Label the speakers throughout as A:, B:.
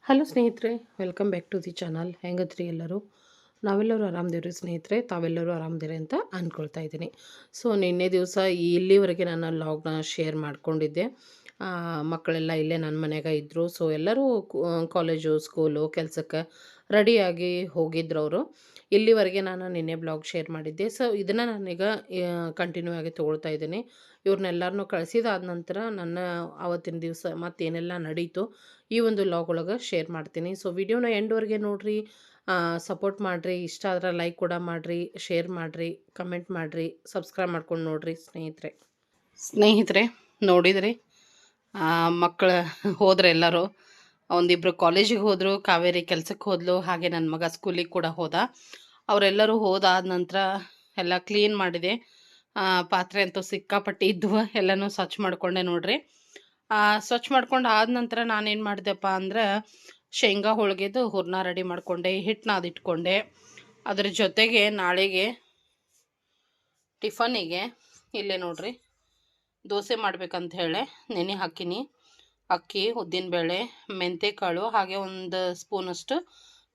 A: Hello ಸ್ನೇಹಿತರೆ, welcome back to the channel. ಹೆಂಗತ್ರಿ ಎಲ್ಲರೂ? ನಾವೆಲ್ಲರೂ ಆರಾಮದೇವ್ರಿ ಸ್ನೇಹಿತರೆ. ತಾವೆಲ್ಲರೂ ಆರಾಮದಿರಿ ಅಂತ ಅಂದ್ಕೊಳ್ತಾ ಇದ್ದೀನಿ. ಸೊ ನಿನ್ನೆ ದಿವಸ ಇಲ್ಲಿವರೆಗೆ ನಾನು ಲಾಗ್ನ ಶೇರ್ ಮಾಡ್ಕೊಂಡಿದ್ದೆ. ಮಕ್ಕಳೆಲ್ಲ ಇಲ್ಲೇ ನನ್ನ ಮನೆಯಾಗ ಇದ್ದರು. ಸೊ ಎಲ್ಲರೂ ಕಾಲೇಜು ಸ್ಕೂಲು ಕೆಲಸಕ್ಕೆ ರೆಡಿಯಾಗಿ ಹೋಗಿದ್ರು ಅವರು. ಇಲ್ಲಿವರೆಗೆ ನಾನು ನಿನ್ನೆ ಬ್ಲಾಗ್ ಶೇರ್ ಮಾಡಿದ್ದೆ. ಸೊ ಇದನ್ನು ನಾನೀಗ ಕಂಟಿನ್ಯೂ ಆಗಿ ತೊಗೊಳ್ತಾ ಇದ್ದೀನಿ. ಇವ್ರನ್ನೆಲ್ಲರನ್ನೂ ಕಳಿಸಿದಾದ ನಂತರ ನನ್ನ ಆವತ್ತಿನ ದಿವಸ ಮತ್ತೇನೆಲ್ಲ ನಡೀತು ಈ ಒಂದು ಲಾಗ್ ಒಳಗೆ ಶೇರ್ ಮಾಡ್ತೀನಿ. ಸೊ ವಿಡಿಯೋನ ಎಂಡ್ವರೆಗೆ ನೋಡಿರಿ, ಸಪೋರ್ಟ್ ಮಾಡಿರಿ. ಇಷ್ಟ ಆದ್ರೆ ಲೈಕ್ ಕೂಡ ಮಾಡಿರಿ, ಶೇರ್ ಮಾಡಿರಿ, ಕಮೆಂಟ್ ಮಾಡಿರಿ, ಸಬ್ಸ್ಕ್ರೈಬ್ ಮಾಡ್ಕೊಂಡು ನೋಡಿರಿ ಸ್ನೇಹಿತರೆ ನೋಡಿದ್ರಿ, ಮಕ್ಕಳು ಹೋದ್ರೆ ಎಲ್ಲರೂ. ಒಂದಿಬ್ಬರು ಕಾಲೇಜಿಗೆ ಹೋದರು, ಕಾವೇರಿ ಕೆಲಸಕ್ಕೆ ಹೋದ್ಲು, ಹಾಗೆ ನನ್ನ ಮಗ ಸ್ಕೂಲಿಗೆ ಕೂಡ ಹೋದ. ಅವರೆಲ್ಲರೂ ಹೋದಾದ ನಂತರ ಎಲ್ಲ ಕ್ಲೀನ್ ಮಾಡಿದೆ. ಪಾತ್ರೆ ಅಂತೂ ಸಿಕ್ಕಾಪಟ್ಟಿ ಇದ್ವು, ಎಲ್ಲನೂ ಸ್ವಚ್ಛ ಮಾಡಿಕೊಂಡೆ ನೋಡ್ರಿ. ಸ್ವಚ್ಛ ಮಾಡ್ಕೊಂಡು ಆದ ನಂತರ ನಾನೇನು ಮಾಡಿದೆಪ್ಪ ಅಂದ್ರೆ ಶೇಂಗಾ ಹೋಳಿಗೆದು ಹೂರ್ಣ ರೆಡಿ ಮಾಡಿಕೊಂಡೆ, ಹಿಟ್ಟನ್ನ ಅದಿಟ್ಕೊಂಡೆ. ಅದ್ರ ಜೊತೆಗೆ ನಾಳೆಗೆ ಟಿಫನಿಗೆ ಇಲ್ಲೇ ನೋಡ್ರಿ ದೋಸೆ ಮಾಡ್ಬೇಕಂತ ಹೇಳಿ ನೆನೆ ಹಾಕಿನಿ. ಅಕ್ಕಿ, ಉದ್ದಿನಬೇಳೆ, ಮೆಂತೆಕಾಳು, ಹಾಗೆ ಒಂದು ಸ್ಪೂನಷ್ಟು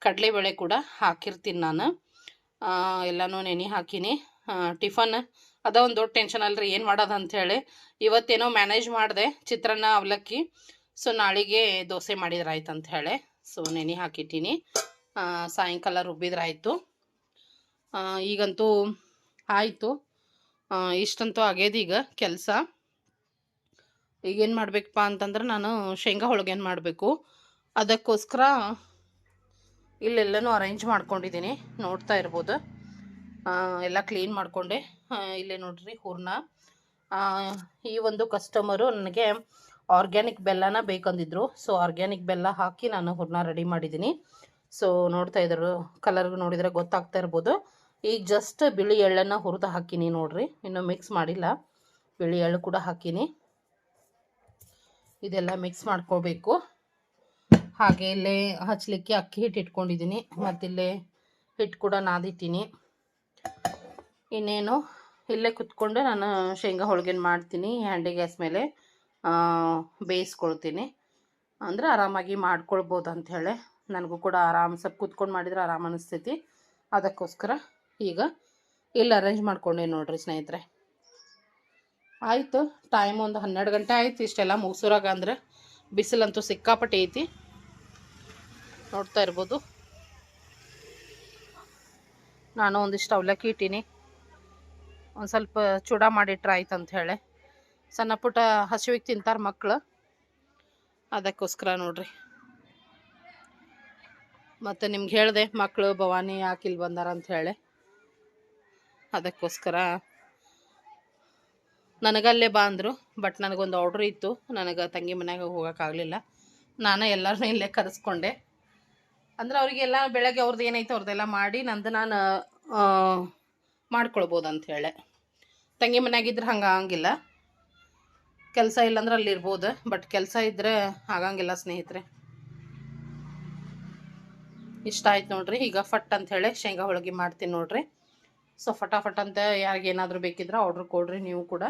A: ಕಡಲೆಬೇಳೆ ಕೂಡ ಹಾಕಿರ್ತೀನಿ ನಾನು. ಎಲ್ಲನೂ ನೆನೆ ಹಾಕಿನಿ. ಟಿಫನ್ ಅದ ಒಂದು ದೊಡ್ಡ ಟೆನ್ಷನ್ ಅಲ್ರಿ, ಏನು ಮಾಡೋದು ಅಂಥೇಳಿ. ಇವತ್ತೇನೋ ಮ್ಯಾನೇಜ್ ಮಾಡಿದೆ, ಚಿತ್ರಾನ್ನ ಅವಲಕ್ಕಿ. ಸೊ ನಾಳೆಗೆ ದೋಸೆ ಮಾಡಿದ್ರೆ ಆಯ್ತು ಅಂತ ಹೇಳಿ ಸೊ ನೆನೆ ಹಾಕಿಟ್ಟಿನಿ. ಸಾಯಂಕಾಲ ರುಬ್ಬಿದ್ರಾಯ್ತು. ಈಗಂತೂ ಆಯಿತು, ಇಷ್ಟಂತೂ ಆಗ್ಯದ ಈಗ ಕೆಲಸ. ಈಗೇನು ಮಾಡಬೇಕಪ್ಪ ಅಂತಂದ್ರೆ ನಾನು ಶೇಂಗಾ ಹೋಳಿಗೆನ ಮಾಡಬೇಕು. ಅದಕ್ಕೋಸ್ಕರ ಇಲ್ಲೆಲ್ಲನೂ ಅರೇಂಜ್ ಮಾಡ್ಕೊಂಡಿದ್ದೀನಿ, ನೋಡ್ತಾ ಇರ್ಬೋದು. ಎಲ್ಲ ಕ್ಲೀನ್ ಮಾಡಿಕೊಂಡೆ. ಇಲ್ಲೇ ನೋಡ್ರಿ ಹೂರ್ಣ. ಈ ಒಂದು ಕಸ್ಟಮರು ನನಗೆ ಆರ್ಗ್ಯಾನಿಕ್ ಬೆಲ್ಲನ ಬೇಕಂದಿದ್ರು. ಸೊ ಆರ್ಗ್ಯಾನಿಕ್ ಬೆಲ್ಲ ಹಾಕಿ ನಾನು ಹೂರ್ಣ ರೆಡಿ ಮಾಡಿದ್ದೀನಿ. ಸೊ ನೋಡ್ತಾ ಇದ್ರು, ಕಲರ್ ನೋಡಿದರೆ ಗೊತ್ತಾಗ್ತಾ ಇರ್ಬೋದು. ಈಗ ಜಸ್ಟ್ ಬಿಳಿ ಎಳ್ಳನ್ನು ಹುರಿದು ಹಾಕಿನಿ ನೋಡ್ರಿ, ಇನ್ನೂ ಮಿಕ್ಸ್ ಮಾಡಿಲ್ಲ. ಬಿಳಿ ಎಳ್ಳು ಕೂಡ ಹಾಕಿನಿ. ಇದೆಲ್ಲ ಮಿಕ್ಸ್ ಮಾಡ್ಕೋಬೇಕು. ಹಾಗೆ ಇಲ್ಲೇ ಹಚ್ಚಲಿಕ್ಕೆ ಅಕ್ಕಿ ಹಿಟ್ಟು ಇಟ್ಕೊಂಡಿದ್ದೀನಿ, ಮತ್ತಿಲ್ಲೇ ಹಿಟ್ಟು ಕೂಡ ನಾದಿಟ್ಟಿನಿ. ಇನ್ನೇನು ಇಲ್ಲೇ ಕುತ್ಕೊಂಡು ನಾನು ಶೇಂಗಾ ಹೋಳಿಗೆನ ಮಾಡ್ತೀನಿ. ಹ್ಯಾಂಡಿ ಗ್ಯಾಸ್ ಮೇಲೆ ಬೇಯಿಸ್ಕೊಳ್ತೀನಿ, ಅಂದರೆ ಆರಾಮಾಗಿ ಮಾಡ್ಕೊಳ್ಬೋದು ಅಂಥೇಳಿ. ನನಗೂ ಕೂಡ ಸ್ವಲ್ಪ ಕೂತ್ಕೊಂಡು ಮಾಡಿದರೆ ಆರಾಮ ಅನಿಸ್ತೈತಿ. ಅದಕ್ಕೋಸ್ಕರ ಈಗ ಇಲ್ಲಿ ಅರೇಂಜ್ ಮಾಡ್ಕೊಂಡೆ ನೋಡ್ರಿ ಸ್ನೇಹಿತರೆ. ಆಯಿತು, ಟೈಮ್ ಒಂದು 12 ಗಂಟೆ ಆಯ್ತು ಇಷ್ಟೆಲ್ಲ ಮುಗಿಸೋರಾಗ. ಅಂದರೆ ಬಿಸಿಲಂತೂ ಸಿಕ್ಕಾಪಟ್ಟೆ ಐತಿ, ನೋಡ್ತಾ ಇರ್ಬೋದು. ನಾನು ಒಂದಿಷ್ಟು ಅವಲಕ್ಕಿ ಇಟ್ಟೀನಿ, ಒಂದು ಸ್ವಲ್ಪ ಚೂಡ ಮಾಡಿಟ್ರೆ ಆಯ್ತು ಅಂಥೇಳಿ. ಸಣ್ಣ ಪುಟ್ಟ ಹಸಿವಿಗೆ ತಿಂತಾರೆ ಮಕ್ಕಳು, ಅದಕ್ಕೋಸ್ಕರ ನೋಡ್ರಿ. ಮತ್ತು ನಿಮ್ಗೆ ಹೇಳಿದೆ ಮಕ್ಕಳು ಭವಾನಿ ಯಾಕೆ ಇಲ್ಲಿ ಬಂದಾರ ಅಂಥೇಳಿ. ಅದಕ್ಕೋಸ್ಕರ ನನಗಲ್ಲೇ ಬಾ ಅಂದರು. ಬಟ್ ನನಗೊಂದು ಆರ್ಡ್ರ್ ಇತ್ತು, ನನಗೆ ತಂಗಿ ಮನೆಯಾಗ ಹೋಗೋಕ್ಕಾಗಲಿಲ್ಲ. ನಾನು ಎಲ್ಲರನ್ನೂ ಇಲ್ಲೇ ಕರೆಸ್ಕೊಂಡೆ. ಅಂದ್ರೆ ಅವರಿಗೆಲ್ಲ ಬೆಳಗ್ಗೆ ಅವ್ರದ್ದು ಏನೈತೆ ಅವ್ರದ್ದೆಲ್ಲ ಮಾಡಿ ನಂದು ನಾನು ಮಾಡ್ಕೊಳ್ಬೋದು ಅಂಥೇಳಿ. ತಂಗಿ ಮನೆಯಾಗಿದ್ರೆ ಹಂಗೆ ಆಗಂಗಿಲ್ಲ, ಕೆಲಸ ಇಲ್ಲಾಂದ್ರೆ ಅಲ್ಲಿರ್ಬೋದು. ಬಟ್ ಕೆಲಸ ಇದ್ದರೆ ಆಗಂಗಿಲ್ಲ ಸ್ನೇಹಿತರೆ. ಇಷ್ಟ ಆಯ್ತು ನೋಡ್ರಿ. ಈಗ ಫಟ್ ಅಂಥೇಳಿ ಶೇಂಗಾ ಹೋಳಿಗೆ ಮಾಡ್ತೀನಿ ನೋಡ್ರಿ. ಸೊ ಫಟಾಫಟ್ ಅಂತ ಯಾರಿಗೇನಾದರೂ ಬೇಕಿದ್ರೆ ಆರ್ಡ್ರ್ ಕೊಡ್ರಿ. ನೀವು ಕೂಡ,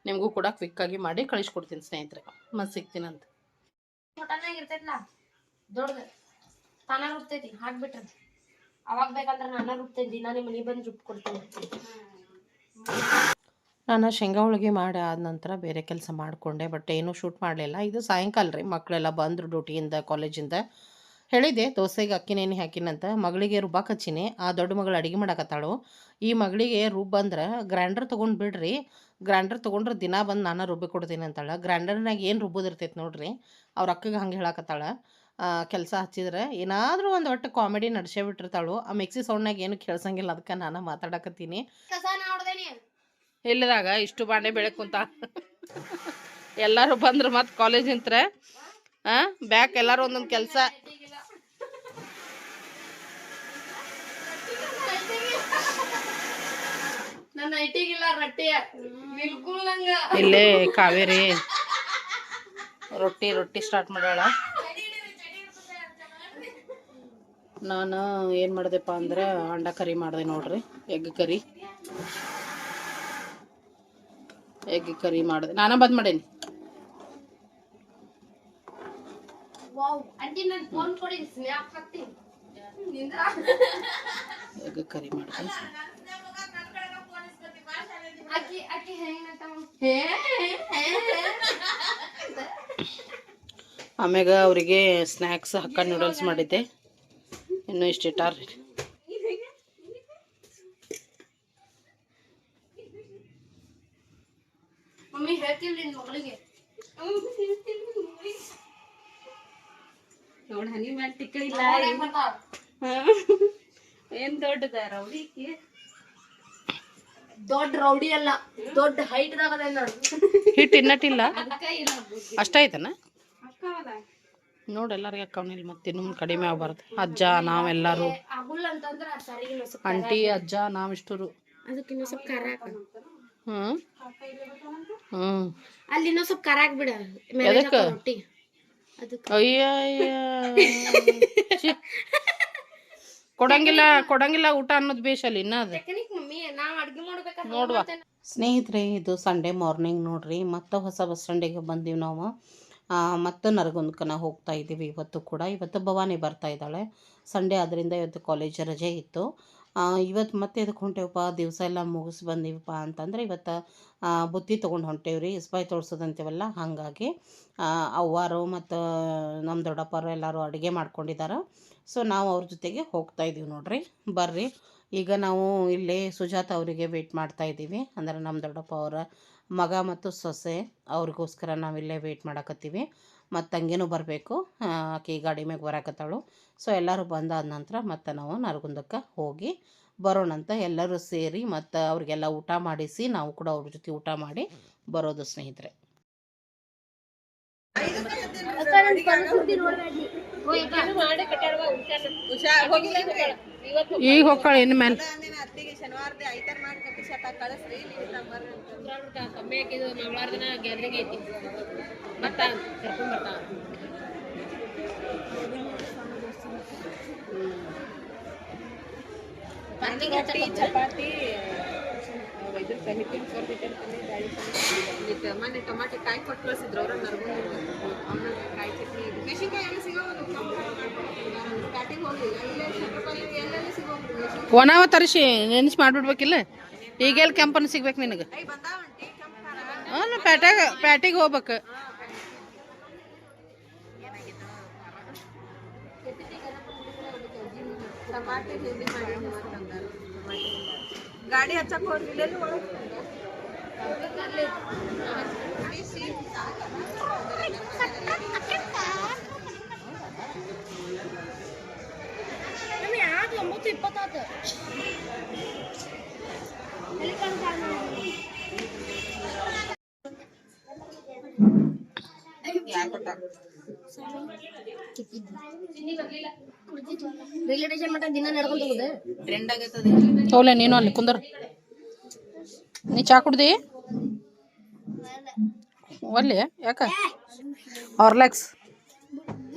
A: ನಿಮಗೂ ಕೂಡ ಕ್ವಿಕ್ಕಾಗಿ ಮಾಡಿ ಕಳಿಸ್ಕೊಡ್ತೀನಿ ಸ್ನೇಹಿತರೆ. ಮತ್ತೆ ಸಿಗ್ತೀನಂತ.
B: ದೊಡ್ಡದು ತಾನ ರುಬ್ತೈತಿ, ಹಾಕ್ಬಿಟ್ರಿ ಅವಾಗ ಬೇಕಂದ್ರೆ ನಾನು ರುಬ್ತೈತಿ. ನಾನು ಮನೆ ಬಂದು ರುಬ್ಬಿ ಕೊಡ್ತೀನಿ.
A: ನಾನು ಶೇಂಗಾ ಹೋಳಿಗೆ ಮಾಡಿ ಆದ ನಂತರ ಬೇರೆ ಕೆಲಸ ಮಾಡಿಕೊಂಡೆ, ಬಟ್ ಏನೂ ಶೂಟ್ ಮಾಡಲಿಲ್ಲ. ಇದು ಸಾಯಂಕಾಲ ರೀ, ಮಕ್ಕಳೆಲ್ಲ ಬಂದರು ಡ್ಯೂಟಿಯಿಂದ, ಕಾಲೇಜಿಂದ. ಹೇಳಿದೆ ದೋಸೆಗೆ ಅಕ್ಕಿ ನೆನೆ ಹಾಕಿನಂತ. ಮಗಳಿಗೆ ರುಬ್ಬಾಕ್ ಹಚ್ಚಿನಿ. ಆ ದೊಡ್ಡ ಮಗಳು ಅಡುಗೆ ಮಾಡಕತ್ತಾಳು. ಈ ಮಗಳಿಗೆ ರುಬ್ಬಂದ್ರೆ ಗ್ರೈಂಡರ್ ತೊಗೊಂಡು ಬಿಡ್ರಿ, ಗ್ರೈಂಡರ್ ತೊಗೊಂಡ್ರೆ ದಿನ ಬಂದು ನಾನು ರುಬ್ಬಿ ಕೊಡ್ತೀನಿ ಅಂತಾಳೆ. ಗ್ರೈಂಡರ್ನಾಗ ಏನು ರುಬ್ಬೋದಿರ್ತೈತೆ ನೋಡ್ರಿ. ಅವ್ರ ಅಕ್ಕಗೆ ಹಂಗೆ ಹೇಳಕತ್ತಾಳೆ. ಕೆಲಸ ಹಚ್ಚಿದ್ರೆ ಏನಾದರೂ ಒಂದು ಒಟ್ಟು ಕಾಮಿಡಿ ನಡ್ಸೇ ಬಿಟ್ಟಿರ್ತಾಳು. ಆ ಮಿಕ್ಸಿ ಸೌಂಡ್ನಾಗ ಏನು ಕೇಳ್ಸಂಗಿಲ್ಲ, ಅದಕ್ಕೆ ನಾನು ಮಾತಾಡಕತ್ತೀನಿ. ಇಲ್ಲದಾಗ ಇಷ್ಟು ಬಾಂಡೆ ಬೆಳಕು ಕುಂತ ಎಲ್ಲರೂ ಬಂದ್ರು ಮತ್ತು ಕಾಲೇಜಿಂತ್ರ ಬ್ಯಾಕ್ ಎಲ್ಲರೂ ಒಂದೊಂದು ಕೆಲಸ. ಇಲ್ಲೇ ಕಾವೇರಿ ರೊಟ್ಟಿ ಸ್ಟಾರ್ಟ್ ಮಾಡ್ಯಾಳ. ನಾನು ಏನು ಮಾಡಿದೆಪ್ಪ ಅಂದ್ರೆ ಅಂಡ ಕರಿ ಮಾಡಿದೆ ನೋಡ್ರಿ, ಎಗ್ ಕರಿ ಮಾಡಿದೆ. ನಾನು ಬಂದ್ ಮಾಡೇನಿ.
B: ವಾವ್ ಆಂಟಿ ನನ್ನ ಫೋನ್ ಕೊಡಿ ಸ್ನ್ಯಾಪ್ ಹಾಕ್ತೀನಿ ನಿಂದ್ರ
A: ಈಗ ಕರಿ ಮಾಡ್ತೀನಿ.
B: ಅಕ್ಕಿ ಅಕ್ಕಿ ಹೆಂಗಂತ
A: ಆಮ್ಯಾಗ ಅವರಿಗೆ ಸ್ನ್ಯಾಕ್ಸ್ ಹಕ್ಕ ನೂಡಲ್ಸ್ ಮಾಡಿದ್ದೆ. ಇನ್ನೂ ಇಷ್ಟಿಟ್ಟಾರ.
B: ಮಮ್ಮಿ ಹೇಳ್ತೀವಿ ನಿನ್ ಮಗಳಿಗೆ
C: ನೋಡ್ ಹನಿ ಮೇಲೆ ತಿಕ್ಕಳಿಲ್ಲ ಏನ್ ದೊಡ್ಡದ ರೌಡಿ
B: ದೊಡ್ಡ ರೌಡಿ ಅಲ್ಲ ದೊಡ್ಡ ಹೈಟ್ ದಾಗ ನಾನು
A: ಹಿಟ್ಟು ಇನ್ನಟ್ಟಿಲ್ಲ ಅಷ್ಟ ಐತನ
C: ಅಕ್ಕವದ
A: ನೋಡಿ ಎಲ್ಲರಿಗೆ ಅಕ್ಕವನಿಲ್ಲ ಮತ್ತೆ ಇನ್ನೂ ಕಡಿಮೆ ಆಗಬಾರ್ದು. ಅಜ್ಜ ನಾವೆಲ್ಲರೂ
B: ಆಗುಲ್ಲ ಅಂತಂದ್ರ ಸರಿಗೆ
A: ಆಂಟಿ ಅಜ್ಜ ನಾವಿಷ್ಟರು
B: ಅದಕ್ಕೆ ಇನ್ನೂ ಸ್ವಲ್ಪ ಖಾರ ಹಾಕ
A: ಹ್ಞೂ ಹ್ಞೂ
B: ಅಲ್ಲಿ ಇನ್ನೂ ಸ್ವಲ್ಪ ಖಾರ ಹಾಕ್ಬಿಡ
A: ಎದಕ್ಕೆ?
B: ರೊಟ್ಟಿ ಅದಕ್ಕೆ
A: ಅಯ್ಯ ಕೊಡಂಗಿಲ್ಲ ಊಟ ಅನ್ನೋದು ಬೇಷಲ್ಲಿ ಇನ್ನ ಅದು
B: ಟೆಕ್ನಿಕ್ ಮಮ್ಮಿ ನಾವ್ ಅಡ್ಗೆ ಮಾಡ್ಬೇಕಾದ್ರೆ
A: ನೋಡುವ. ಸ್ನೇಹಿತರೆ, ಇದು ಸಂಡೇ ಮಾರ್ನಿಂಗ್ ನೋಡ್ರಿ, ಮತ್ತೆ ಹೊಸ ಬಸ್ ಸ್ಟ್ಯಾಂಡಿಗೆ ಬಂದೀವಿ ನಾವು. ಮತ್ತು ನರಗುಂದಕನ ಹೋಗ್ತಾ ಇದ್ದೀವಿ ಇವತ್ತು ಕೂಡ. ಇವತ್ತು ಭವಾನಿ ಬರ್ತಾ ಇದ್ದಾಳೆ. ಸಂಡೇ ಆದ್ದರಿಂದ ಇವತ್ತು ಕಾಲೇಜ್ ರಜೆ ಇತ್ತು. ಇವತ್ತು ಮತ್ತೆ ಇದಕ್ಕೆ ಹೊಂಟೇವಪ್ಪ, ದಿವಸ ಎಲ್ಲ ಮುಗಿಸಿ ಬಂದೀವಪ್ಪ ಅಂತಂದರೆ ಇವತ್ತು ಬುತ್ತಿ ತೊಗೊಂಡು ಹೊಂಟೇವ್ರಿ, ಇಸ್ಬಾಯಿ ತೋರಿಸೋದಂತೀವಲ್ಲ ಹಾಗಾಗಿ. ಅವ್ವಾರು ಮತ್ತು ನಮ್ಮ ದೊಡ್ಡಪ್ಪರು ಎಲ್ಲರೂ ಅಡುಗೆ ಮಾಡ್ಕೊಂಡಿದ್ದಾರೆ. ಸೊ ನಾವು ಅವ್ರ ಜೊತೆಗೆ ಹೋಗ್ತಾ ಇದ್ದೀವಿ ನೋಡ್ರಿ. ಬರ್ರಿ, ಈಗ ನಾವು ಇಲ್ಲೇ ಸುಜಾತ ಅವರಿಗೆ ವೆಯ್ಟ್ ಮಾಡ್ತಾ ಇದ್ದೀವಿ. ಅಂದರೆ ನಮ್ಮ ದೊಡ್ಡಪ್ಪ ಅವರ ಮಗ ಮತ್ತು ಸೊಸೆ ಅವ್ರಿಗೋಸ್ಕರ ನಾವಿಲ್ಲೇ ವೆಯ್ಟ್ ಮಾಡಕತ್ತೀವಿ. ಮತ್ತು ತಂಗಿನೂ ಬರಬೇಕು, ಆಕೆ ಗಾಡಿ ಮ್ಯಾಗ ಬರಾಕತ್ತಾಳು. ಸೊ ಎಲ್ಲರೂ ಬಂದಾದ ನಂತರ ಮತ್ತು ನಾವು ನರಗುಂದಕ್ಕೆ ಹೋಗಿ ಬರೋಣಂತ ಎಲ್ಲರೂ ಸೇರಿ ಮತ್ತು ಅವ್ರಿಗೆಲ್ಲ ಊಟ ಮಾಡಿಸಿ ನಾವು ಕೂಡ ಅವ್ರ ಜೊತೆ ಊಟ ಮಾಡಿ ಬರೋದು ಸ್ನೇಹಿತರೆ. ಈಗ ಹೋಗ್ತಾಳ ಇನ್ನು ಮೇಲೆ
C: ಚಪಾತಿ ಮನೆ ಟೊಮಾಟೆ ಕಾಯಿ ಕೊಟ್ಟು ಕಳಿಸಿದ್ರು ಅವ್ರ ಕಾಯಿ ಚಟ್ನಿ ಮೆಣಸಿನ್ಕಾಯಿ ಎಲ್ಲ ಸಿಗೋದು ಸ್ಟಾರ್ಟಿಂಗ್ ಹೋಗ್ಲಿಲ್ಲ ಇಲ್ಲೇ ಶಂಕರಪಲ್ಲಿ ಎಲ್ಲೆಲ್ಲಿ ಸಿಗೋದು
A: ಒಣವ ತರಿಸಿ ನೆನೆಸಿ ಮಾಡಿಬಿಡ್ಬೇಕಿಲ್ಲ. ಈಗೆಲ್ಲಿ ಕೆಂಪನ್ನು ಸಿಗ್ಬೇಕು ನಿನಗೆ?
C: ಬಂದಾವಂಟಿ
A: ಹಾಂ, ಪ್ಯಾಟಿಗೆ ಹೋಗ್ಬೇಕು.
C: ಟಮಾಟೆ ಹಿಂಡಿ ಮಾಡಿ ಗಾಡಿ ಹಚ್ಚಕ್ ಹೋಗಿಲ್ಲ
B: ಯಾಕೆ 9:20 ರೈಲ್ವೆ ಸ್ಟೇಷನ್ ಮಟ್ಟ ದಿನ ನಡ್ಕೊಂತ ಹೋಗುದು
C: ಟ್ರೆಂಡ್ ಆಗತ್ತದ.
A: ಹೋಗ್ಲೆ ನೀನು ಅಲ್ಲಿ ಕುಂದರ್. ನೀ ಚಾ ಕುಡ್ದಿ? ಒಲ್ಲಿ ಯಾಕ? ಹಾರ್ಲೆಕ್ಸ್,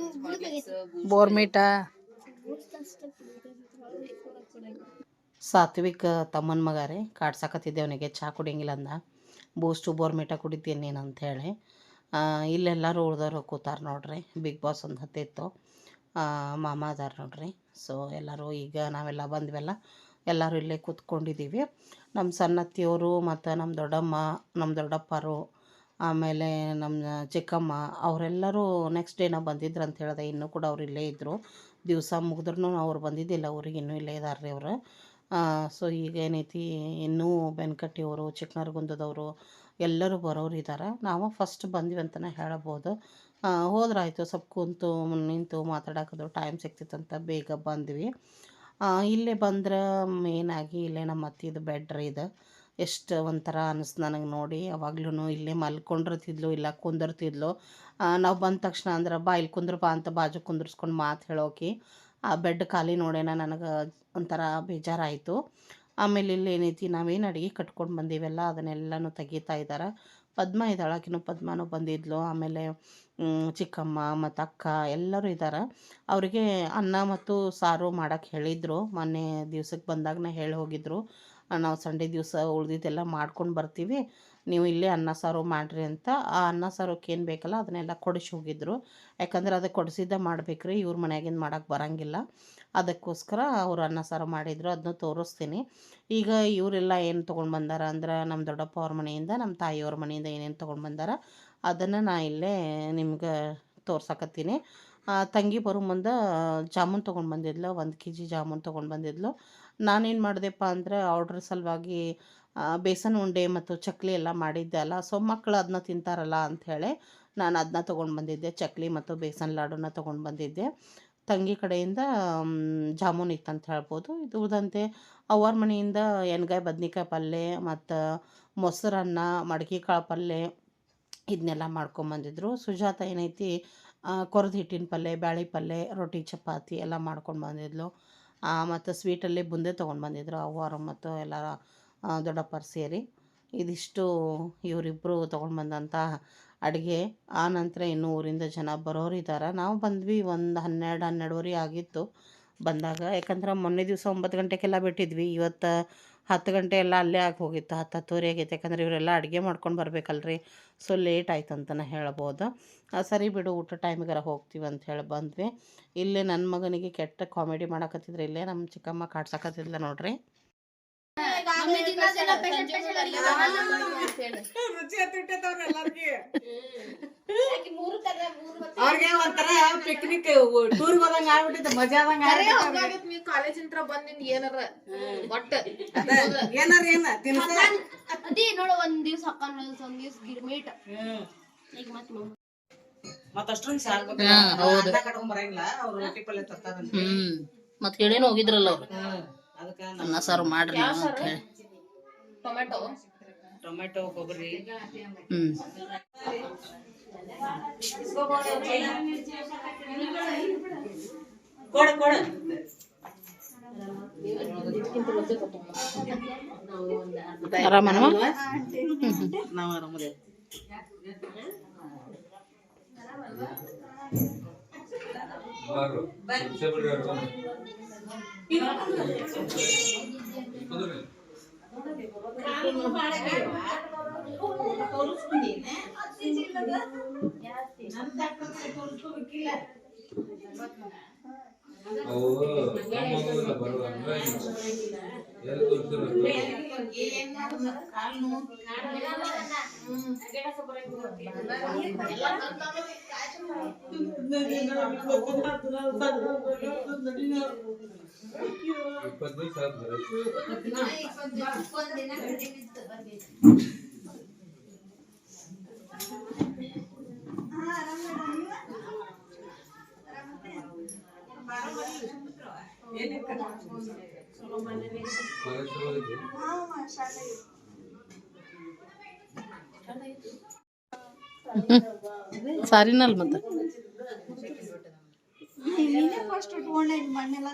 A: ಬೋರ್ಮೀಟ. ಸಾತ್ವಿಕ್ ತಮ್ಮನ ಮಗ ರೀ, ಕಾಡ್ಸಾಕತ್ತಿದ್ದೆ ಅವನಿಗೆ ಚಾ ಕುಡಿಯಂಗಿಲ್ಲ ಅಂದ. ಬೂಸ್ಟು ಬೋರ್ಮೀಟ ಕುಡಿತೀನಿ ನೀನು ಅಂಥೇಳಿ. ಇಲ್ಲೆಲ್ಲರೂ ಉಳ್ದವ್ರು ಕೂತಾರ ನೋಡ್ರಿ. ಬಿಗ್ ಬಾಸ್ ಒಂದು ಹತ್ತಿತ್ತು, ಮಾಮ ಅದಾರ ನೋಡ್ರಿ. ಸೊ ಎಲ್ಲರೂ ಈಗ ನಾವೆಲ್ಲ ಬಂದ್ವೆಲ್ಲ, ಎಲ್ಲರೂ ಇಲ್ಲೇ ಕೂತ್ಕೊಂಡಿದ್ದೀವಿ. ನಮ್ಮ ಸಣ್ಣತ್ತಿಯವರು ಮತ್ತು ನಮ್ಮ ದೊಡ್ಡಮ್ಮ, ನಮ್ಮ ದೊಡ್ಡಪ್ಪರು, ಆಮೇಲೆ ನಮ್ಮ ಚಿಕ್ಕಮ್ಮ ಅವರೆಲ್ಲರೂ ನೆಕ್ಸ್ಟ್ ಡೇನ ಬಂದಿದ್ರು ಅಂತ ಹೇಳಿದೆ. ಇನ್ನೂ ಕೂಡ ಅವ್ರು ಇಲ್ಲೇ ಇದ್ದರು. ದಿವಸ ಮುಗಿದ್ರೂ ಅವ್ರು ಬಂದಿದ್ದಿಲ್ಲ, ಅವ್ರಿಗೆ ಇನ್ನೂ ಇಲ್ಲೇ ಇದ್ದಾರೆ ರೀ ಅವರು. ಸೊ ಈಗ ಏನೈತಿ, ಇನ್ನೂ ಬೆನ್ಕಟ್ಟಿಯವರು, ಚಿಕ್ಕನರಗುಂದದವರು ಎಲ್ಲರೂ ಬರೋರು ಇದ್ದಾರೆ. ನಾವು ಫಸ್ಟ್ ಬಂದ್ವಿ ಅಂತಲೇ ಹೇಳಬೋದು. ಹೋದ್ರಾಯ್ತು, ಸ್ವಲ್ಪ ಕುಂತು ನಿಂತು ಮಾತಾಡೋದು ಟೈಮ್ ಸಿಗ್ತಿತ್ತಂತ ಬೇಗ ಬಂದ್ವಿ. ಇಲ್ಲೇ ಬಂದ್ರೆ ಮೇನಾಗಿ ಇಲ್ಲೇ ನಮ್ಮ ಅತ್ತಿದು ಬೆಡ್ ರೀ ಇದು. ಎಷ್ಟು ಒಂಥರ ಅನ್ನಿಸ್ತು ನನಗೆ ನೋಡಿ. ಯಾವಾಗ್ಲೂ ಇಲ್ಲೇ ಮಲ್ಕೊಂಡಿರ್ತಿದ್ಲು, ಇಲ್ಲ ಕುಂದಿರ್ತಿದ್ಲು. ನಾವು ಬಂದ ತಕ್ಷಣ ಅಂದ್ರೆ ಬಾ ಇಲ್ಲಿ ಕುಂದ್ರಪ್ಪ ಅಂತ ಬಾಜು ಕುಂದ್ರಿಸ್ಕೊಂಡು ಮಾತು ಹೇಳೋಕೆ. ಆ ಬೆಡ್ ಖಾಲಿ ನೋಡೇನ ನನಗೆ ಒಂಥರ ಬೇಜಾರಾಯಿತು. ಆಮೇಲೆ ಇಲ್ಲಿ ಏನೈತಿ, ನಾವೇನು ಅಡುಗೆ ಕಟ್ಕೊಂಡು ಬಂದೀವಲ್ಲ ಅದನ್ನೆಲ್ಲನೂ ತೆಗಿತಾ ಇದ್ದಾರೆ. ಪದ್ಮ ಇದ್ದಾಳೆ, ಆಕಿನೂ ಪದ್ಮನೂ ಬಂದಿದ್ಲು. ಆಮೇಲೆ ಚಿಕ್ಕಮ್ಮ ಮತ್ತು ಅಕ್ಕ ಎಲ್ಲರೂ ಇದ್ದಾರೆ. ಅವರಿಗೆ ಅನ್ನ ಮತ್ತು ಸಾರು ಮಾಡೋಕ್ಕೆ ಹೇಳಿದರು. ಮೊನ್ನೆ ದಿವ್ಸಕ್ಕೆ ಬಂದಾಗನೇ ಹೇಳಿ ಹೋಗಿದ್ರು, ನಾವು ಸಂಡೇ ದಿವಸ ಉಳ್ದಿದ್ದೆಲ್ಲ ಮಾಡ್ಕೊಂಡು ಬರ್ತೀವಿ, ನೀವು ಇಲ್ಲೇ ಅನ್ನ ಸಾರು ಮಾಡಿರಿ ಅಂತ. ಆ ಅನ್ನ ಸಾರಕ್ಕೆ ಏನು ಬೇಕಲ್ಲ ಅದನ್ನೆಲ್ಲ ಕೊಡಿಸಿ ಹೋಗಿದ್ರು. ಯಾಕಂದ್ರೆ ಅದಕ್ಕೆ ಕೊಡಿಸಿದ್ದ ಮಾಡ್ಬೇಕ್ರಿ, ಇವ್ರ ಮನ್ಯಾಗಿಂದ ಮಾಡೋಕ್ಕೆ ಬರೋಂಗಿಲ್ಲ. ಅದಕ್ಕೋಸ್ಕರ ಅವರು ಅನ್ನ ಸಾರು ಮಾಡಿದ್ರು, ಅದನ್ನ ತೋರಿಸ್ತೀನಿ. ಈಗ ಇವರೆಲ್ಲ ಏನು ತೊಗೊಂಡು ಬಂದಾರ ಅಂದ್ರೆ ನಮ್ಮ ದೊಡ್ಡಪ್ಪ ಅವ್ರ ಮನೆಯಿಂದ, ನಮ್ಮ ತಾಯಿಯವ್ರ ಮನೆಯಿಂದ ಏನೇನು ತೊಗೊಂಡು ಬಂದಾರ ಅದನ್ನು ನಾ ಇಲ್ಲೇ ನಿಮ್ಗೆ ತೋರ್ಸಕತ್ತೀನಿ. ತಂಗಿ ಬರೋ ಮುಂದೆ ಜಾಮೂನ್ ತೊಗೊಂಡು ಬಂದಿದ್ಲು, 1 kg ಜಾಮೂನ್ ತೊಗೊಂಡು ಬಂದಿದ್ಲು. ನಾನೇನು ಮಾಡಿದೆಪ್ಪ ಅಂದರೆ ಆರ್ಡ್ರ್ ಸಲುವಾಗಿ ಬೇಸನ್ ಉಂಡೆ ಮತ್ತು ಚಕ್ಲಿ ಎಲ್ಲ ಮಾಡಿದ್ದೆ ಅಲ್ಲ, ಸೊ ಮಕ್ಕಳು ಅದನ್ನ ತಿಂತಾರಲ್ಲ ಅಂಥೇಳಿ ನಾನು ಅದನ್ನ ತೊಗೊಂಡು ಬಂದಿದ್ದೆ. ಚಕ್ಲಿ ಮತ್ತು ಬೇಸನ್ ಲಾಡೂನ ತೊಗೊಂಡು ಬಂದಿದ್ದೆ. ತಂಗಿ ಕಡೆಯಿಂದ ಜಾಮೂನ್ ಇತ್ತಂತ ಹೇಳ್ಬೋದು. ಇದು ಉಳಿದಂತೆ ಅವ್ರ ಮನೆಯಿಂದ ಎಣ್ಗಾಯಿ ಬದ್ನಿಕಾಯಿ ಪಲ್ಯ ಮತ್ತು ಮೊಸರನ್ನ, ಮಡ್ಕೆ ಕಾಳು ಪಲ್ಯ ಇದನ್ನೆಲ್ಲ ಮಾಡ್ಕೊಂಬಂದಿದ್ರು. ಸುಜಾತ ಏನೈತಿ ಕೊರ್ದು ಹಿಟ್ಟಿನ ಪಲ್ಯ, ಬ್ಯಾಳೆ ಪಲ್ಯ, ರೊಟ್ಟಿ ಚಪಾತಿ ಎಲ್ಲ ಮಾಡ್ಕೊಂಡು ಬಂದಿದ್ಲು. ಮತ್ತು ಸ್ವೀಟಲ್ಲಿ ಬುಂದೆ ತೊಗೊಂಡು ಬಂದಿದ್ರು ಅವ್ವಾರು ಮತ್ತು ಎಲ್ಲ ದೊಡ್ಡಪ್ಪರು ಸೇರಿ. ಇದಿಷ್ಟು ಇವರಿಬ್ಬರು ತೊಗೊಂಡು ಬಂದಂಥ ಅಡುಗೆ. ಆ ನಂತರ ಇನ್ನೂ ಊರಿಂದ ಜನ ಬರೋರು ಇದ್ದಾರೆ. ನಾವು ಬಂದ್ವಿ ಒಂದು 12-12:30 ಆಗಿತ್ತು ಬಂದಾಗ. ಯಾಕಂದ್ರೆ ಮೊನ್ನೆ ದಿವಸ 9 ಗಂಟೆಗೆಲ್ಲ ಬಿಟ್ಟಿದ್ವಿ, ಇವತ್ತು 10 ಗಂಟೆ ಎಲ್ಲ ಅಲ್ಲೇ ಆಗಿ ಹೋಗಿತ್ತು, 10-10:30 ಆಗೈತೆ. ಯಾಕಂದ್ರೆ ಇವರೆಲ್ಲ ಅಡುಗೆ ಮಾಡ್ಕೊಂಡು ಬರ್ಬೇಕಲ್ರಿ, ಸೊ ಲೇಟ್ ಆಯ್ತು ಅಂತಲೇ ಹೇಳ್ಬೋದು. ಸರಿ ಬಿಡು, ಊಟ ಟೈಮಿಗಾರ ಹೋಗ್ತೀವಿ ಅಂತ ಹೇಳಿ ಬಂದ್ವಿ. ಇಲ್ಲೇ ನನ್ನ ಮಗನಿಗೆ ಕೆಟ್ಟ ಕಾಮಿಡಿ ಮಾಡಕತ್ತಿದ್ರೆ, ಇಲ್ಲೇ ನಮ್ಮ ಚಿಕ್ಕಮ್ಮ ಕಾಡ್ಸಕತ್ತಿದ್ಲ ನೋಡ್ರಿ.
C: ರುಚಿ ಹತ್ತಿಟ್ಟವ್ರ ಎಲ್ಲಾರ್ಗಿ. ಅವ್ರಿಗೆ ಒಂಥರ ಪಿಕ್ನಿಕ್ ಟೂರ್ ಹೋದಂಗ ಆಗ್ಬಿಟ್ಟಿತ್ತು, ಮಜಾ ಆದಂಗ.
D: ನೀವ್ ಕಾಲೇಜ್ ಇಂತ್ರ ಬಂದಿನ್ ಏನಾರ ಒಟ್ಟ
C: ಏನಾರ ಏನ ತಿನ್ಸ
B: ಅದೇ ನೋಡು, ಒಂದ್ ದಿವ್ಸ ಅಕ್ಕ ಒಂದ್ ದಿವ್ಸ ಗಿರ್ಮೀಟ್. ಈಗ
C: ಮತ್ತ ಅಷ್ಟೊಂದು ಸಾರ್ಬೇಕು ಕಟ್ಕೊಂಡ್ ಬರಂಗಿಲ್ಲ, ಅವ್ರು ರೊಟ್ಟಿ ಪಲ್ಯ ತರ್ತಾರಂತ.
A: ಮತ್ತೆ ಹೇಳೇನು ಹೋಗಿದ್ರಲ್ಲ ಅವ್ರು,
C: ಅದಕ್ಕೆ
A: ಅನ್ನ ಸಾರು ಮಾಡ್ರಿ ಅಂತ ಹೇಳಿ.
C: ಟೊಮೆಟೊ ಕೊಬ್ಬರಿ ಕೊಡ ಕೊಡ
A: ಆರಾಮನವ?
C: ನಾವು ಆರಾಮದೇ.
A: ಸಾರಿನಲ್ ಮತ್ತೆ
E: ಫಸ್ಟ್ ಇಟ್ಕೊಂಡೆ ಮಣ್ಣೆಲ್ಲ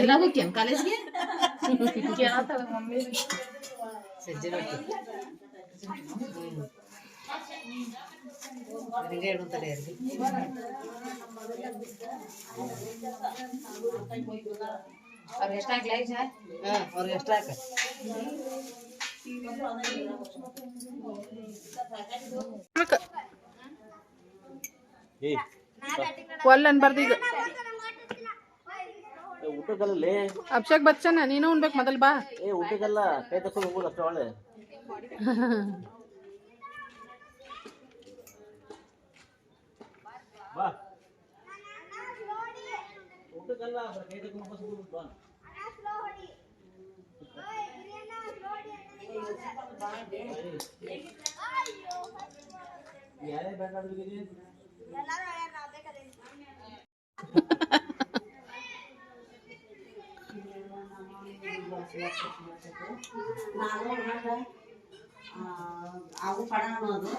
D: ಎಲ್ಲ ಹೋಗ್ಯನ್ ಕಾಲೇಜ್ಗೆ
C: ಸಜ್ಜೆ ರೊಟ್ಟಿ ನನಗೆ ಹೇಳುತ್ತಾರೆ ಯಾರಿಗೆ
D: ಅವ್ರಿಗೆ ಎಷ್ಟಾಗ್ಲಾ ಈಗ?
C: ಅವ್ರಿಗೆ ಎಷ್ಟಾಕ
D: ಒಲ್ ಅನ್ಬಾರ್ದು ಈಗ.
C: ಊಟದಲ್ಲೇ
D: ಅಭಿಷೇಕ್ ಬಚ್ಚನ ನೀನು ಉಣ್ಬೇಕು ಮೊದಲ್ ಬಾ.
C: ಊಟದಲ್ಲ ಕೈ ತಕೊಂಡು ಹೋಗೋದು ಅಷ್ಟೇ ಒಳ್ಳೆ. ಬಾ ಊಟದಲ್ಲ ಕೈ ತಕೊಂಡು ಹೋಗೋದು ಬಾ. ಯಾರೇ ಬೇಕಾದ್ರೂ
E: ಅವು ಪಡ ಅನ್ನೋದು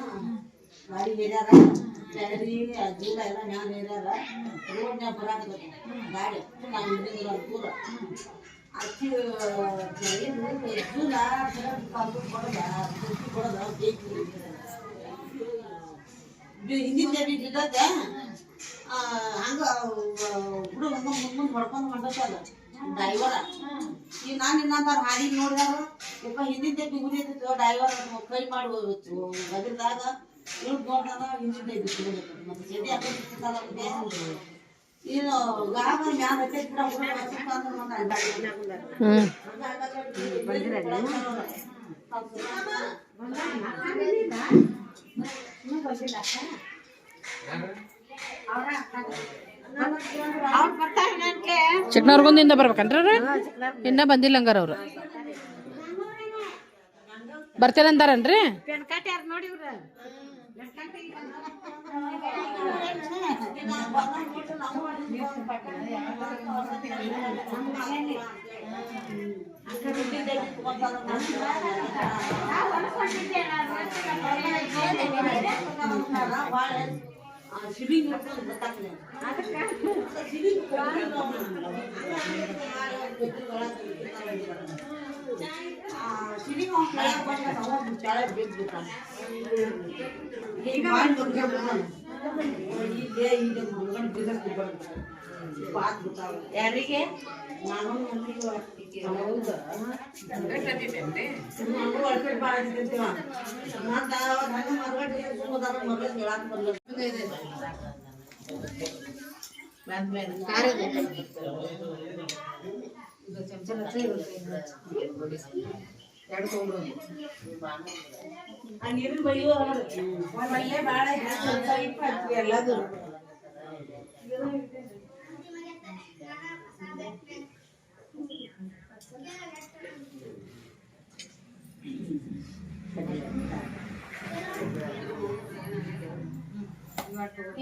E: ಗಾಡಿ ಹಿಡ್ಯಾರ ಬ್ಯಾರಿ ಜೀಲ ಎಲ್ಲ ಮ್ಯಾಲ ಹಿಡ್ಯಾರ ರೋಡ್ನ್ಯಾಗ ಬರಾಕತ್ತೈತಿ ಗಾಡಿ ನಾವು ಹಿಂದಿನ ದೂರ ಅಕ್ಕಿ ಜೂಲ ಕೊಡೋದ ಹಿಂದಿನ ಬಿದ್ದೈತೆ ಹಂಗ ಹುಡುಗ ಮುಂದೆ ಹೊಡ್ಕೊಂಡು ಹೊಂಟದ ಡ್ರೈವರ ಈಗ ನಾನು ಇನ್ನೊಂದು ಹಾದಿ ನೋಡಿದಾಗ ಯಪ್ಪ ಹಿಂದಿದ್ದೆ ಬಿಗುದಿತ್ತು ಡ್ರೈವರ್ ಕೈ ಮಾಡಿ ಬದಿರ್ದಾಗ ಇವ್ರು ನೋಡ್ದಾಗ ಹಿಂದಿದ್ದೆ ಬಿಟ್ಟು ಮತ್ತೆ ಚಡ್ಡಿ ಹಾಕಿರ್ತದೆ ಏನು ಗಾಮ ಮ್ಯಾಲ ಹಚ್ಚಿ
A: ಚಿಕ್ಕನವ್ರಿಗೊಂದಿಂದ ಬರ್ಬೇಕನ್ರಿ ಅವ್ರು ಇನ್ನ ಬಂದಿಲ್ಲ ಹಂಗಾರ ಅವ್ರು ಬರ್ತೇನಂದಾರನ್ರಿ
E: ಯಾರಿಗೆ ನಾನು ನೀರಿನ ಬೈಯೋ ಬಾಳ ಎಲ್ಲದು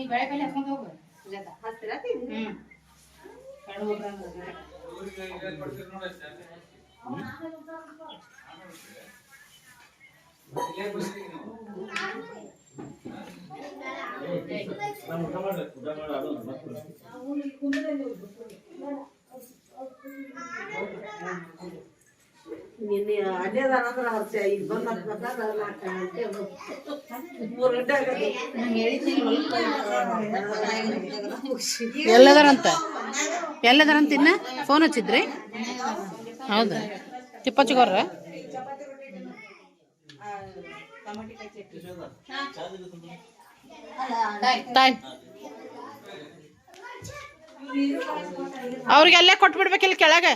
D: ಬೆಳೆ ಬೆಲೆ ಹಾಕೊಂಡು ಹೋಗು
E: ನಿನ್ನೆ ಅಡ್ಡೇದಾನಂದ್ರ ಅವ್ರ ಈಗ ಬಂದ 3 ಗಂಟೆ
A: ಎಲ್ಲದಾರಂತ ಇನ್ನ ಫೋನ್ ಹಚ್ಚಿದ್ರಿ ಹೌದಾ ತಿಪ್ಪಚ್ಚಿಗೋರ ತಾಯ್ ಅವ್ರಿಗೆ ಅಲ್ಲೇ ಕೊಟ್ಬಿಡ್ಬೇಕಿಲ್ಲ ಕೆಳಗೆ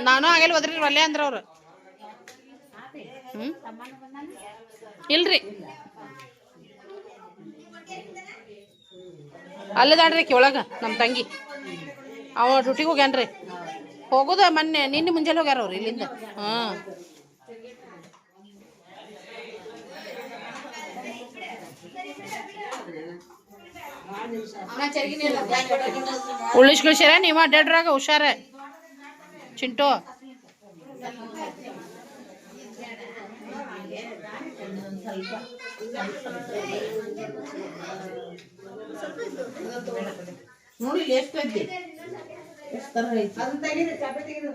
A: ನಾನು ಆಗಲ್ಲ ಹೋದ್ರಿ ಒಲ್ಲೆ ಅಂದ್ರ ಅವ್ರು ಇಲ್ರಿ ಅಲ್ಲದಾಡ್ರಿ ಒಳಗ ನಮ್ಮ ತಂಗಿ ಅವ ಡ್ಯೂಟಿಗೆ ಹೋಗ್ಯಾನ್ರಿ ಹೋಗೋದ ನಿನ್ನೆ ಮುಂಜಾನೆ ಹೋಗ್ಯಾರ ಅವ್ರು ಇಲ್ಲಿಂದ ಹಾಂ ಉಳಿಸ್ಕೊಳ್ಸ್ಯಾರ ನೀವು ಅಡ್ಡಾಡ್ರಾಗ ಹುಷಾರ ಚಿಂಟು
E: ನೋಡಿ ಎಷ್ಟು ಐತಿ ಎಷ್ಟು ತರ ಐತಿ ಅದನ್ನ ತೆಗೀರಿ ಚಾಪೆ ತೆಗೀರಿ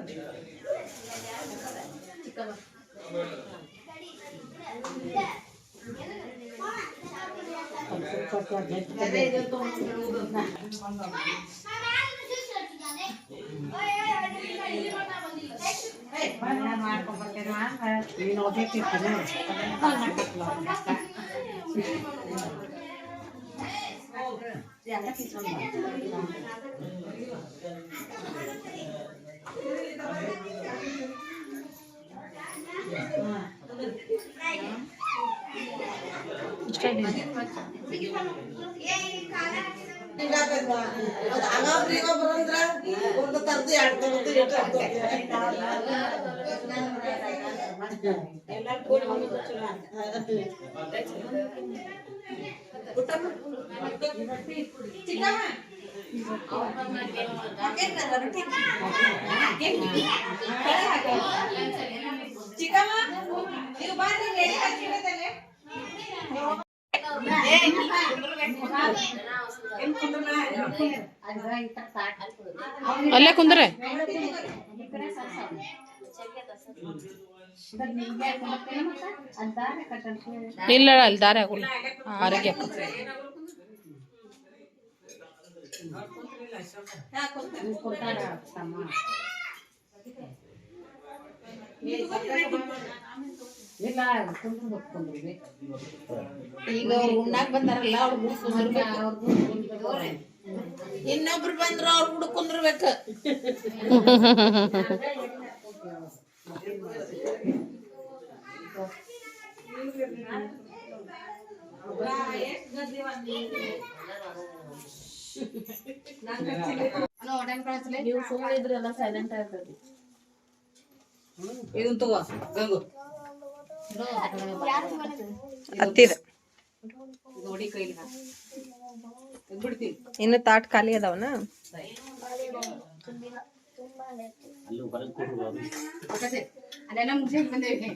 E: ಒಂದು ತರದು ಎರಡು ತರದು ಚಿಕ್ಕಮ್ಮ
A: ಅಲ್ಲೇ ಕುಂದ್ರೆ ಇಲ್ಲ ಅಲ್ಲಿ ದಾರಿ ಆಗೋಲ್ಲ ಆರೋಗ್ಯ
E: ಈಗ ಅವ್ರು ಉಣ್ಣಾಕ್ ಬಂದಾರಲ್ಲ ಅವ್ರು ಇನ್ನೊಬ್ರು ಬಂದ್ರು ಅವ್ರು ಹುಡುಕೊಂಡ್ರಬೇಕು.
B: ನೀವು ಸುಮ್ಮನೆ ಇದ್ರೆ ಎಲ್ಲ ಸೈಲೆಂಟ್ ಆಗ್ತದೆ.
E: ಇದನ್ ತಗೋ ಗಂಗು
C: ಹತ್ತಿರ
E: ನೋಡಿ ಕೈಲಿ ಬಿಡ್ತೀನಿ.
C: ಇನ್ನು ತಾಟ್ ಖಾಲಿ ಅದಾವನ?
D: ಅಲ್ಲೆಲ್ಲ ಮುಗಿಸಿ ಬಂದೇವಿ.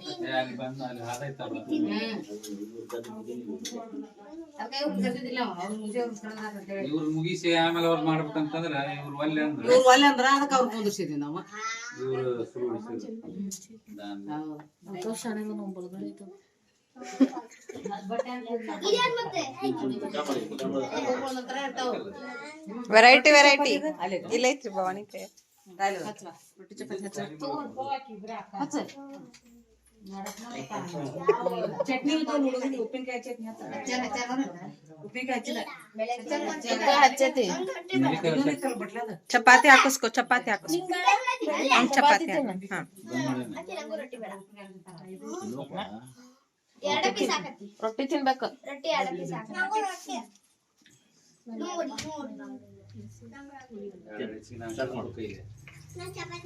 F: ಇವ್ರು ಮುಗಿಸಿ ಆಮೇಲೆ ಅವ್ರು ಮಾಡ್ಬೇಕಂತಂದ್ರೆ ಇವ್ರು ಒಲ್ಲೆ ಅಂದ್ರೆ
E: ಇವ್ರು ಒಲ್ಲೆ ಅಂದ್ರ ಅದಕ್ಕೆ ಅವ್ರು ಕುಂದಿರ್ಸಿದ್ವಿ ನಾವು.
F: ಇವ್ರು ಶುರು
C: ವೆರೈಟಿ ವೆರೈಟಿ ಇಲ್ಲ ಐತ್ರಿ ಭವಾನಿ ಕೈ.
E: ಚಟ್ನಿ ಉಪ್ಪಿನಕಾಯಿ ಚಟ್ನಿ ಉಪ್ಪಿನಕಾಯಿ
C: ಚಪಾತಿ ಹಾಕಿಸ್ಕೊ, ಚಪಾತಿ ಹಾಕಿಸ್ಕೊ. ಚಪಾತಿ ಹಾ
B: ರೊಟ್ಟಿ ತಿನ್ಬೇಕು.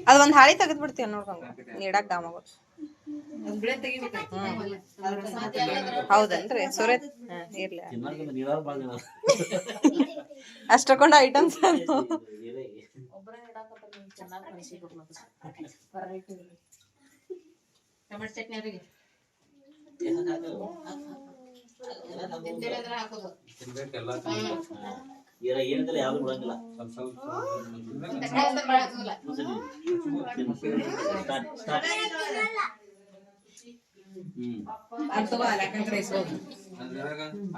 C: ಅದ್ ಒಂದ್ ಹಾಳಿ ತೆಗೆದ್ ಬಿಡ್ತೀವಿ ನೋಡ್ಕೊಂಡ್ ನೀಡಾಕ್ ದಾಮಗ. ಹೌದನ್ರಿ ಸೂರ್ಯ ಇರ್ಲಿ ಅಷ್ಟಕೊಂಡ್ ಐಟಮ್ಸ್
D: ಟೊಮೆಟೊ ಚಟ್ನಿ ಅವರಿಗೆ
F: ತಿನ್ಬೇಕೆಲ್ಲ
G: ಏನಿದ್ರೆ ಯಾವ್ದು ಬಿಡಂಗಿಲ್ಲ.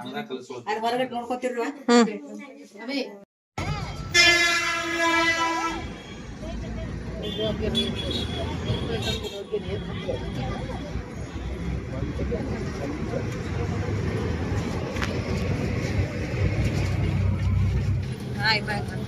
F: ಅನ್ನ ಕಲಿಸೋದು
E: ಅದು ಹೊರಗಡೆ ನೋಡ್ಕೊತಿರ್ವ.
C: ಆಯ್ತು